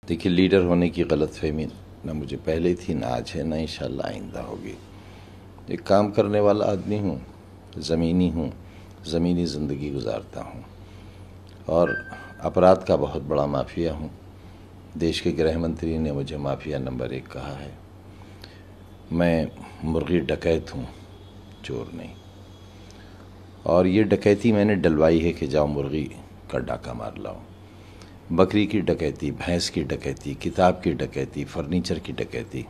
देखिए, लीडर होने की गलतफहमी ना मुझे पहले थी, ना आज है, ना इंशाल्लाह आइंदा होगी। एक काम करने वाला आदमी हूँ, ज़मीनी हूँ, ज़मीनी ज़िंदगी गुजारता हूँ और अपराध का बहुत बड़ा माफिया हूँ। देश के गृह मंत्री ने मुझे माफिया नंबर 1 कहा है। मैं मुर्गी डकैत हूँ, चोर नहीं। और ये डकैती मैंने डलवाई है कि जाओ मुर्गी का डाका मार लाओ। बकरी की डकैती, भैंस की डकैती, किताब की डकैती, फर्नीचर की डकैती।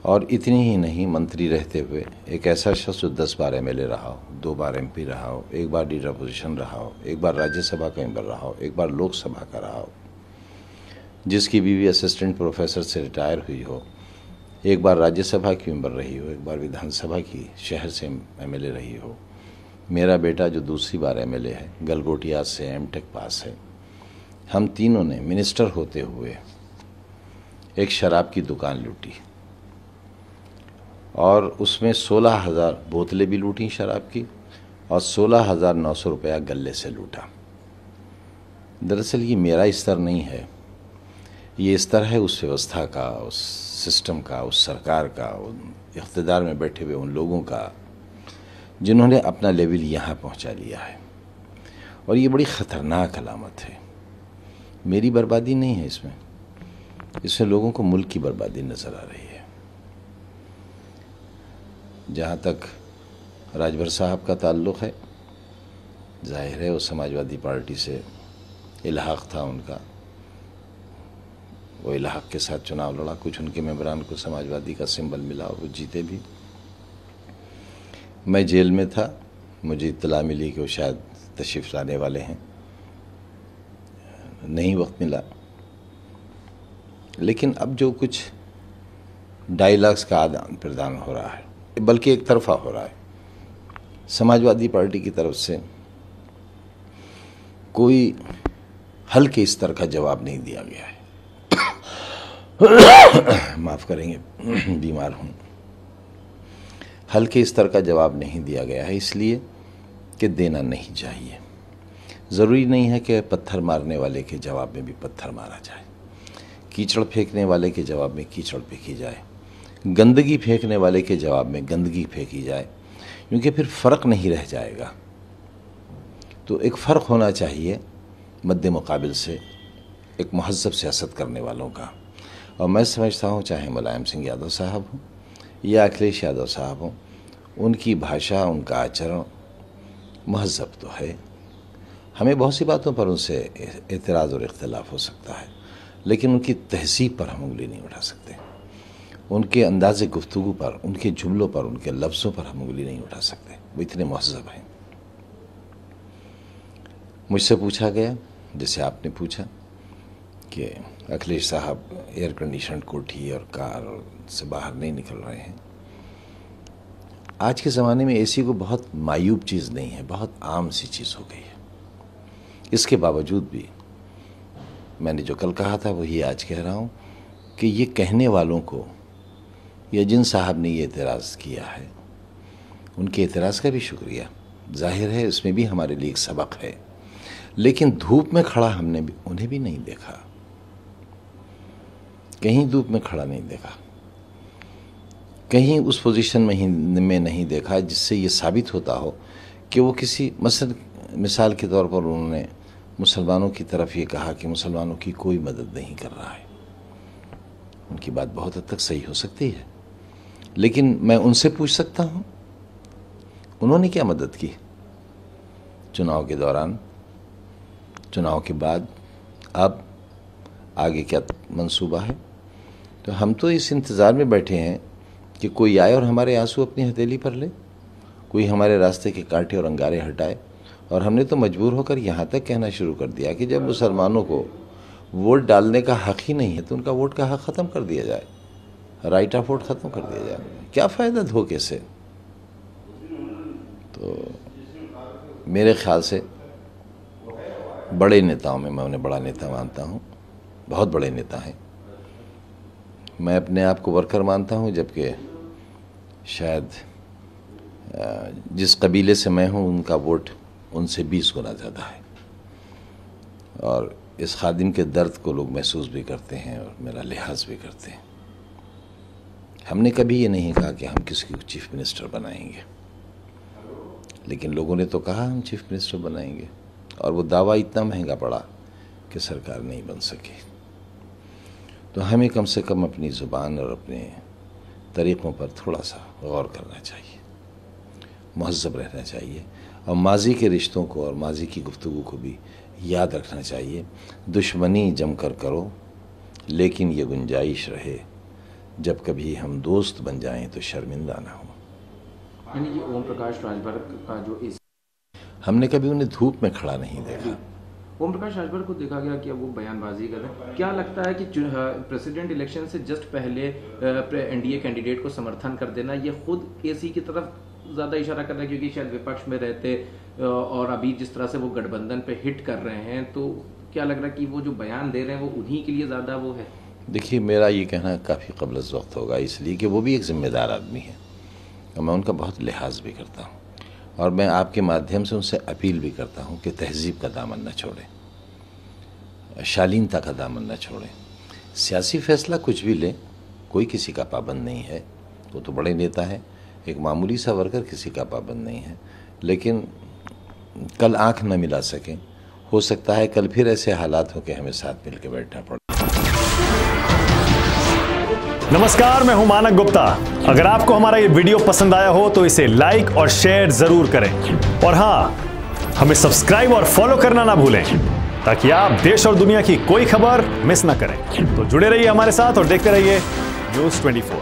और इतनी ही नहीं, मंत्री रहते हुए एक ऐसा शख्स जो 10 बार एमएलए रहा हो, 2 बार एमपी रहा हो, 1 बार लीडर पोजीशन रहा हो, 1 बार राज्यसभा का मेंबर रहा हो, 1 बार लोकसभा का रहा हो, जिसकी बीवी असिस्टेंट प्रोफेसर से रिटायर हुई हो, 1 बार राज्यसभा की मेंबर रही हो, 1 बार विधानसभा की शहर से एमएलए रही हो। मेरा बेटा जो दूसरी बार एमएलए है, गलगोटिया से एमटेक पास है। हम तीनों ने मिनिस्टर होते हुए एक शराब की दुकान लूटी और उसमें 16,000 बोतलें भी लूटी शराब की और 16,900 रुपया गले से लूटा। दरअसल ये मेरा स्तर नहीं है, ये स्तर है उस व्यवस्था का, उस सिस्टम का, उस सरकार का, उन इख्तिदार में बैठे हुए उन लोगों का जिन्होंने अपना लेवल यहाँ पहुँचा लिया है। और ये बड़ी ख़तरनाक अलामत है। मेरी बर्बादी नहीं है इसमें, इसमें लोगों को मुल्क की बर्बादी नज़र आ रही है। जहाँ तक राजभर साहब का ताल्लुक़ है, जाहिर है वो समाजवादी पार्टी से इल्हाक़ था उनका, वो इल्हाक़ के साथ चुनाव लड़ा, कुछ उनके मेंबरान को समाजवादी का सिंबल मिला और वो जीते भी। मैं जेल में था, मुझे इत्तला मिली कि वो शायद तशरीफ़ लाने वाले हैं, नहीं वक्त मिला। लेकिन अब जो कुछ डायलॉग्स का आदान प्रदान हो रहा है, बल्कि एक तरफा हो रहा है, समाजवादी पार्टी की तरफ से कोई हल्के स्तर का जवाब नहीं दिया गया है। माफ़ करेंगे, बीमार हूँ। हल्के स्तर का जवाब नहीं दिया गया है, इसलिए कि देना नहीं चाहिए। ज़रूरी नहीं है कि पत्थर मारने वाले के जवाब में भी पत्थर मारा जाए, कीचड़ फेंकने वाले के जवाब में कीचड़ फेंकी जाए, गंदगी फेंकने वाले के जवाब में गंदगी फेंकी जाए, क्योंकि फिर फ़र्क नहीं रह जाएगा। तो एक फ़र्क होना चाहिए मद्दे मुकाबिल से एक महज़्ज़ब सियासत करने वालों का। और मैं समझता हूँ, चाहे मुलायम सिंह यादव साहब हों या अखिलेश यादव साहब हों, उनकी भाषा, उनका आचरण महज़्ज़ब तो है। हमें बहुत सी बातों पर उनसे एतराज़ और इख्तिलाफ़ हो सकता है, लेकिन उनकी तहज़ीब पर हम उंगली नहीं उठा सकते। उनके अंदाज़े गुफ्तगू पर, उनके जुमलों पर, उनके लफ्ज़ों पर हम उंगली नहीं उठा सकते। वो इतने महज़्ज़ब हैं। मुझसे पूछा गया, जैसे आपने पूछा, कि अखिलेश साहब एयर कंडीशन कोठी और कार से बाहर नहीं निकल रहे हैं। आज के ज़माने में एसी को बहुत मायूब चीज़ नहीं है, बहुत आम सी चीज़ हो गई है। इसके बावजूद भी मैंने जो कल कहा था वही आज कह रहा हूँ कि ये कहने वालों को, या जिन साहब ने ये एतराज़ किया है, उनके एतराज़ का भी शुक्रिया। जाहिर है इसमें भी हमारे लिए एक सबक है, लेकिन धूप में खड़ा हमने भी उन्हें भी नहीं देखा, कहीं धूप में खड़ा नहीं देखा, कहीं उस पोजीशन में नहीं देखा जिससे ये साबित होता हो कि वो किसी मिसाल के तौर पर उन्होंने मुसलमानों की तरफ ये कहा कि मुसलमानों की कोई मदद नहीं कर रहा है। उनकी बात बहुत हद तक सही हो सकती है, लेकिन मैं उनसे पूछ सकता हूँ, उन्होंने क्या मदद की चुनाव के दौरान, चुनाव के बाद, अब आगे क्या मंसूबा है? तो हम तो इस इंतज़ार में बैठे हैं कि कोई आए और हमारे आंसू अपनी हथेली पर ले, कोई हमारे रास्ते के कांटे और अंगारे हटाए। और हमने तो मजबूर होकर यहाँ तक कहना शुरू कर दिया कि जब मुसलमानों को वोट डालने का हक़ ही नहीं है तो उनका वोट का हक़ ख़त्म कर दिया जाए, राइट ऑफ वोट ख़त्म कर दिया जाए। क्या फ़ायदा धोखे से? तो मेरे ख़्याल से बड़े नेताओं में, मैं उन्हें बड़ा नेता मानता हूँ, बहुत बड़े नेता हैं। मैं अपने आप को वर्कर मानता हूँ, जबकि शायद जिस कबीले से मैं हूँ उनका वोट उनसे 20 गुना ज़्यादा है। और इस खादिम के दर्द को लोग महसूस भी करते हैं और मेरा लिहाज भी करते हैं। हमने कभी ये नहीं कहा कि हम किसी को चीफ मिनिस्टर बनाएंगे, लेकिन लोगों ने तो कहा हम चीफ मिनिस्टर बनाएंगे, और वो दावा इतना महंगा पड़ा कि सरकार नहीं बन सकी। तो हमें कम से कम अपनी ज़ुबान और अपने तरीक़ों पर थोड़ा सा गौर करना चाहिए, मुहज़्ज़ब रहना चाहिए, और माजी के रिश्तों को और माजी की गुफ्तगू को भी याद रखना चाहिए। दुश्मनी जमकर करो, लेकिन ये गुंजाइश रहे, जब कभी हम दोस्त बन जाएं तो शर्मिंदा ना हो। यानी कि ओम प्रकाश राजभर का जो इस हमने कभी उन्हें धूप में खड़ा नहीं देखा। ओम प्रकाश राजभर को देखा गया कि अब वो बयानबाजी कर रहे हैं। क्या लगता है कि प्रेसिडेंट इलेक्शन से जस्ट पहले एनडीए कैंडिडेट को समर्थन कर देना, ये खुद केसी की तरफ ज़्यादा इशारा कर रहा है, क्योंकि शायद विपक्ष में रहते और अभी जिस तरह से वो गठबंधन पे हिट कर रहे हैं, तो क्या लग रहा है कि वो जो बयान दे रहे हैं वो उन्हीं के लिए ज़्यादा वो है? देखिए, मेरा ये कहना काफ़ी क़ब्ल वक्त होगा, इसलिए कि वो भी एक ज़िम्मेदार आदमी है और मैं उनका बहुत लिहाज भी करता हूँ, और मैं आपके माध्यम से उनसे अपील भी करता हूँ कि तहज़ीब का दामन न छोड़ें, शालीनता का दामन न छोड़ें। सियासी फ़ैसला कुछ भी लें, कोई किसी का पाबंद नहीं है, वो तो बड़े नेता हैं, एक मामूली सा वर्कर किसी का पाबंद नहीं है। लेकिन कल आँख न मिला सकें, हो सकता है कल फिर ऐसे हालात हो कि हमें साथ मिल के बैठना पड़े। नमस्कार, मैं हूं मानक गुप्ता। अगर आपको हमारा ये वीडियो पसंद आया हो तो इसे लाइक और शेयर जरूर करें, और हाँ, हमें सब्सक्राइब और फॉलो करना ना भूलें, ताकि आप देश और दुनिया की कोई खबर मिस ना करें। तो जुड़े रहिए हमारे साथ और देखते रहिए न्यूज़ 24।